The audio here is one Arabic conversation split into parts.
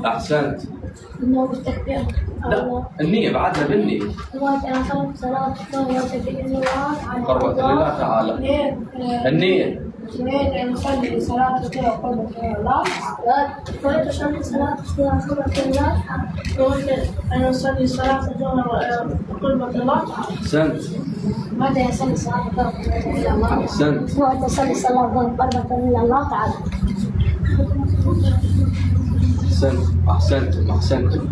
أحسنت. النوم بالتكبير. لا، النية بعدها بالنية. أنا صليت صلاة قربة لله تعالى. النية. أنا أصلي صلاة قربة لله. صليت صلاة قربة لله. أنا أصلي صلاة قربة الله. أحسنت. متى يصلي صلاة قربة لله؟ أحسنت. متى يصلي صلاة قربة لله تعالى. أحسنتم.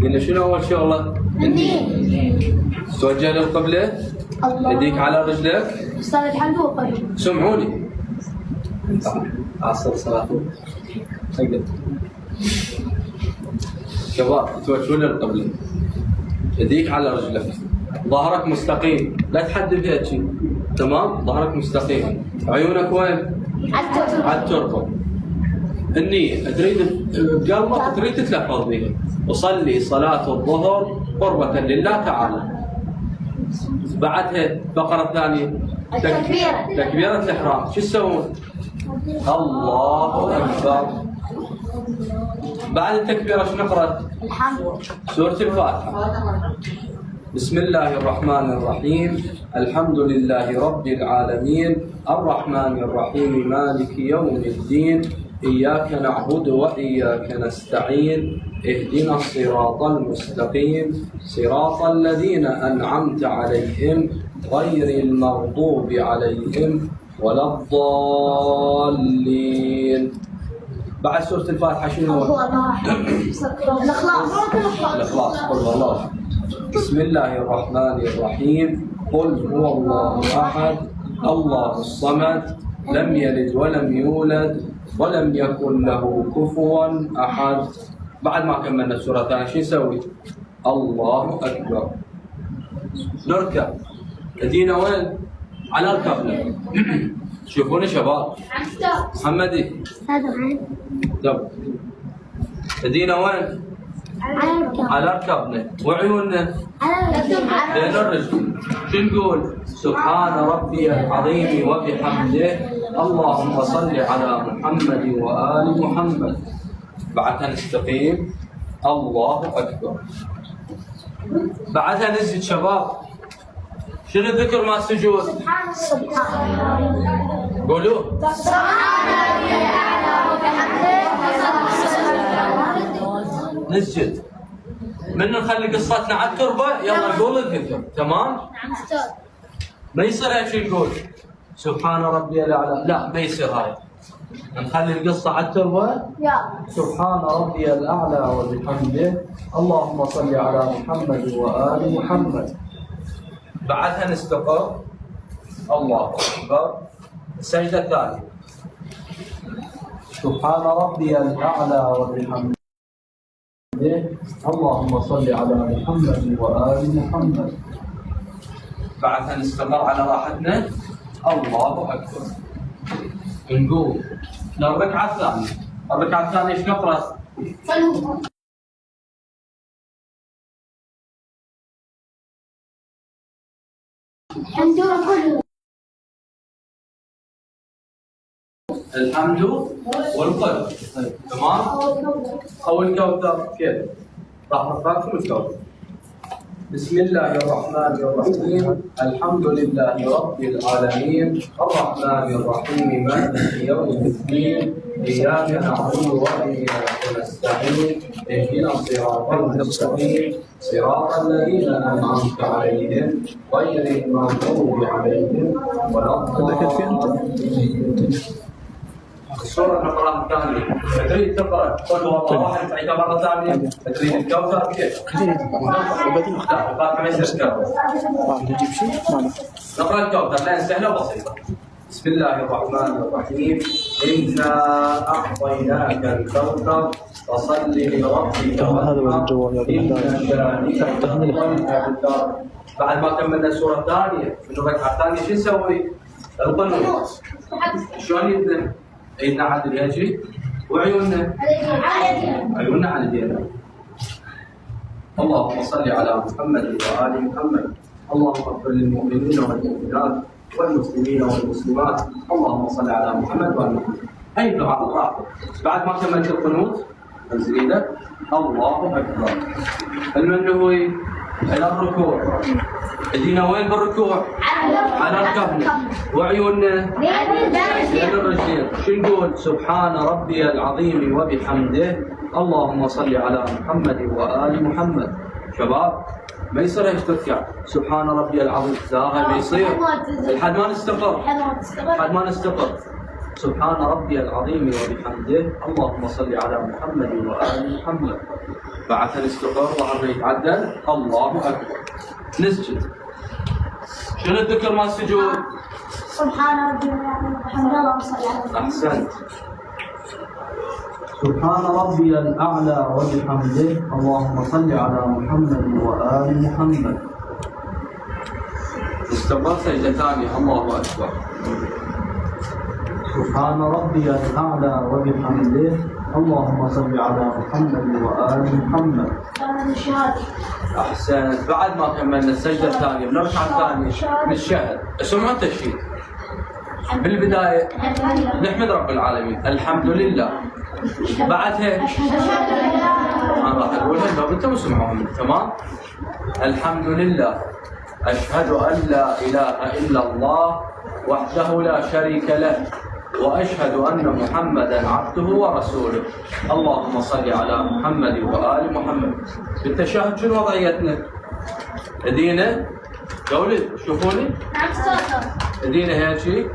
قلنا شنو أول شغلة؟ النية. توجه للقبلة. يديك على رجلك. استاذ الحمد وقريب. سمعوني. عصر صلاة. شباب توجهون للقبلة. يديك على رجلك. ظهرك مستقيم، لا تحدد فيها شيء. تمام؟ ظهرك مستقيم. عيونك وين؟ على التربة. النية تريد بقلبك تريد تتلفظ بها. أصلي صلاة الظهر قربة لله تعالى. بعدها فقرة ثانية تكبيرة الإحرام. شو تسوون؟ الله أكبر. بعد التكبيرة شو نقرأ؟ الحمد. سورة الفاتحة. بسم الله الرحمن الرحيم. الحمد لله رب العالمين الرحمن الرحيم مالك يوم الدين إياك نعبد وإياك نستعين اهدنا الصراط المستقيم صراط الذين أنعمت عليهم غير المغضوب عليهم ولا الضالين. بعد سورة الفاتحة شنو هو؟ الإخلاص. قل الله. بسم الله الرحمن الرحيم. قل هو الله أحد الله الصمد لم يلد ولم يولد ولم يكن له كفوا أحد. بعد ما كملنا السورة الثانية شو نسوي؟ الله أكبر. نركب. ادينا وين؟ على الكابلة. شوفوني شباب. محمدي. طب. ادينا وين؟ على ركبنا. وعيوننا؟ بين الرجل. شو نقول؟ سبحان ربي العظيم وبحمده اللهم صل على محمد وآل محمد. بعدها نستقيم. الله أكبر. بعدها نزيد شباب. شنو الذكر مع السجود؟ قولوا. سبحان ربي الأعلى وبحمده. نسجد. من نخلي قصتنا على التربة يلا نقول الذكر. تمام؟ ما يصير هيك نقول سبحان ربي الأعلى. لا ما يصير هاي. نخلي القصة على التربة. سبحان ربي الأعلى وبحمده اللهم صل على محمد وآل محمد. بعدها نستقر. الله أكبر. السجدة الثانية. سبحان ربي الأعلى وبحمده اللهم صل على محمد وآل محمد. بعدها نستمر على راحتنا. الله أكبر. نقول للركعة الثانية. الركعة الثانية ايش نقرأ؟ الحمد والقدر. تمام؟ أو الكوثر كيف؟ راح نقرأكم الكوثر. بسم الله الرحمن الرحيم الحمد لله رب العالمين الرحمن الرحيم مالك يوم الدين إياك نعبد وإياك نستعين اهدنا الصراط المستقيم صراط الذين أنعمت عليهم غير المغضوب عليهم ولا الضالين. السورة نقرأها ثانية. تريد تقرأ قل هو الله أحد تعيدها مرة ثانية؟ تريد الكوثر كيف؟ الفاتحة ما يصير كوثر. نجيب شيء؟ نقرأ الكوثر لأن سهلة وبسيطة. بسم الله الرحمن الرحيم إنا أعطيناك الكوثر فصل لربك وانحر إن شانئك هو الأبتر. بعد ما كملنا السورة الثانية من الركعة الثانية شو نسوي؟ القنوت. شلون يبدأ؟ ايدنا على اليجري وعيوننا على اليدين. اللهم صل على محمد وآل محمد. اللهم اغفر للمؤمنين والمؤمنات والمسلمين والمسلمات. اللهم صل على محمد وآل محمد. أي دعاء راحت. بعد ما كملت القنوت انزل ايدك الله أكبر. المنوي إلى الركوع. ايدينا وين بالركوع؟ على القبلة. وعيوننا بين الرجلين. شو نقول؟ سبحان ربي العظيم وبحمده اللهم صل على محمد وآل محمد. شباب ما يصير يشترك سبحان ربي العظيم زاهر ما يصير لحد ما نستقر. لحد ما نستقر. سبحان ربي العظيم وبحمده اللهم صل على محمد وآل محمد. بعد نستقر ظهرنا يتعدل الله أكبر. نسجد. شنو الذكر مال السجود؟ سبحان ربي الحمد لله وصلى على أحسنت. سبحان ربي الأعلى وبحمده اللهم صل على محمد وآل محمد. استقر سجدة ثانية الله أكبر. سبحان ربي الأعلى وبحمده اللهم صل على محمد وآل محمد. أحسنت. بعد ما كملنا السجدة الثانية بنرجع الثانية نشهد. اسمعوا التشهيد. بالبداية نحمد رب العالمين الحمد لله. بعدها أنا راح أقولها لو أنتم تسمعوهم تمام؟ الحمد لله أشهد أن لا إله إلا الله وحده لا شريك له وأشهد أن محمدا عبده ورسوله. اللهم صل على محمد وآل محمد. بالتشهد شنو وضعيتنا؟ ايدينا يا ولد شوفوني ايدينا هيك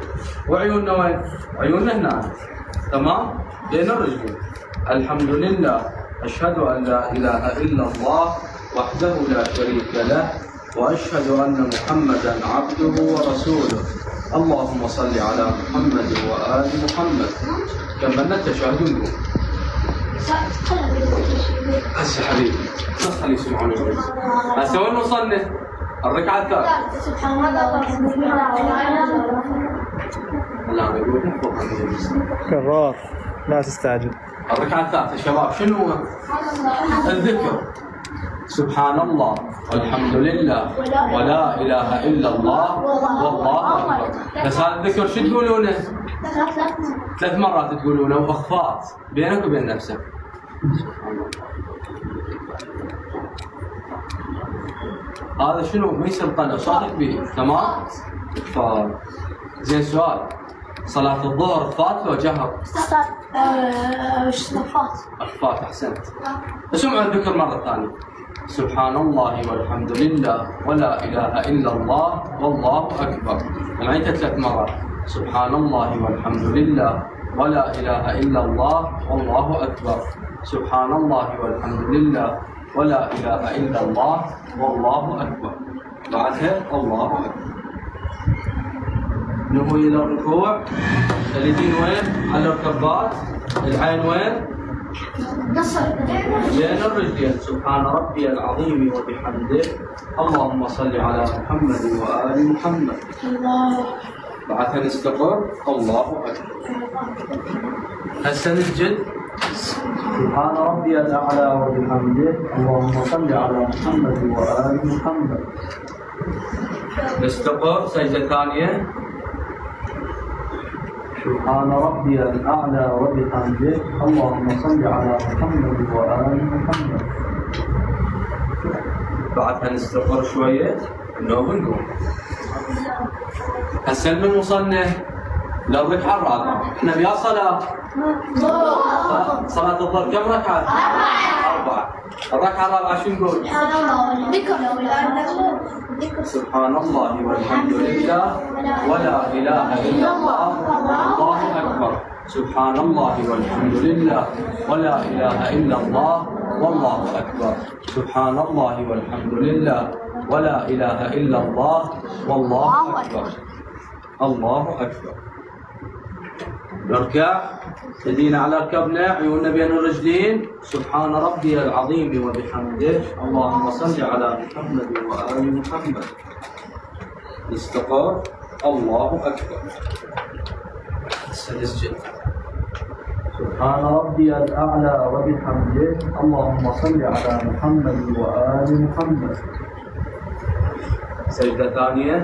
وعيوننا وين؟ عيوننا هنا تمام؟ بين الرجلين. الحمد لله أشهد أن لا إله إلا الله وحده لا شريك له وأشهد أن محمدا عبده ورسوله. اللهم صل على محمد وآل محمد. كملنا التشهد نقول هسه حبيبي بس خلي يسمعوني هسه وين وصلنا؟ الركعة الثالثة. سبحان الله والحمد لله. لا يقول كرار لا تستعجل. الركعة الثالثة شباب شنو هو؟ الذكر. سبحان الله والحمد لله ولا إله إلا الله والله أكبر. بس هذا الذكر شو تقولونه؟ 3 مرات تقولونه وإخفاء بينك وبين نفسك. هذا شنو؟ ما يصير طلع صادق به تمام؟ إخفاء. زين سؤال صلاة الظهر إخفاء لو جهر؟ إخفاء. أحسنت. اسمعوا الذكر مرة ثانية. سبحان الله والحمد لله ولا إله إلا الله والله أكبر. أنا عيدتها 3 مرات. سبحان الله والحمد لله ولا إله إلا الله والله أكبر. سبحان الله والحمد لله ولا إله إلا الله والله أكبر. بعدها الله أكبر. نهو إلى الركوع. اليدين وين؟ على الركبات. العين وين؟ بين الرجلين. سبحان ربي العظيم وبحمده اللهم صل على محمد وآل محمد. بعدها نستقر الله أكبر. هسه نسجد. سبحان ربي الأعلى وبحمده اللهم صل على محمد وآل محمد. نستقر سجدة ثانية. سبحان ربي الأعلى وبحمده اللهم صل على محمد وآل محمد. بعدها نستقر شوية النوم نقوم. هسه من وصلنا للركعة الرابعة. احنا بيا صلاة صلاة الظهر كم ركعة؟ 4. الركعة الرابعة شو نقول؟ سبحان الله والحمد لله ولا إله إلا الله والله أكبر. سبحان الله والحمد لله ولا إله إلا الله والله أكبر. سبحان الله والحمد لله ولا إله إلا الله والله أكبر. الله أكبر. نركع ايدينا على ركبنا عيوننا بين الرجلين. سبحان ربي العظيم وبحمده اللهم صل على محمد وآل محمد. نستقر الله أكبر. سنسجد. سبحان ربي الأعلى وبحمده اللهم صل على محمد وآل محمد. سجدة ثانية.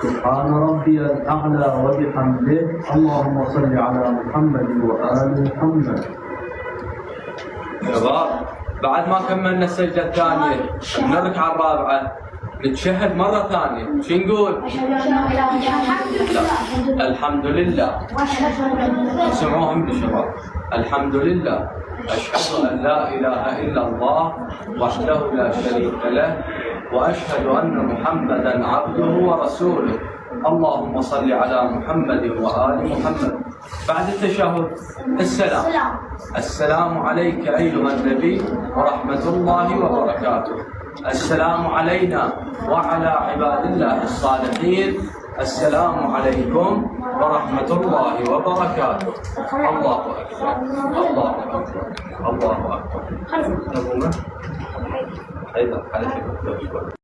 سبحان ربي الأعلى وبحمده اللهم صل على محمد وآل محمد. شباب بعد ما كملنا السجدة الثانية من الركعة الرابعة نتشهد مرة ثانية، شو نقول؟ الحمد لله. سمعوهم يا شباب. الحمد لله أشهد أن لا إله إلا الله وحده لا شريك له وأشهد أن محمدا عبده ورسوله. اللهم صل على محمد وآل محمد. بعد التشهد السلام. السلام عليك أيها النبي ورحمة الله وبركاته. السلام علينا وعلى عباد الله الصالحين. السلام عليكم ورحمة الله وبركاته. الله أكبر الله أكبر الله أكبر.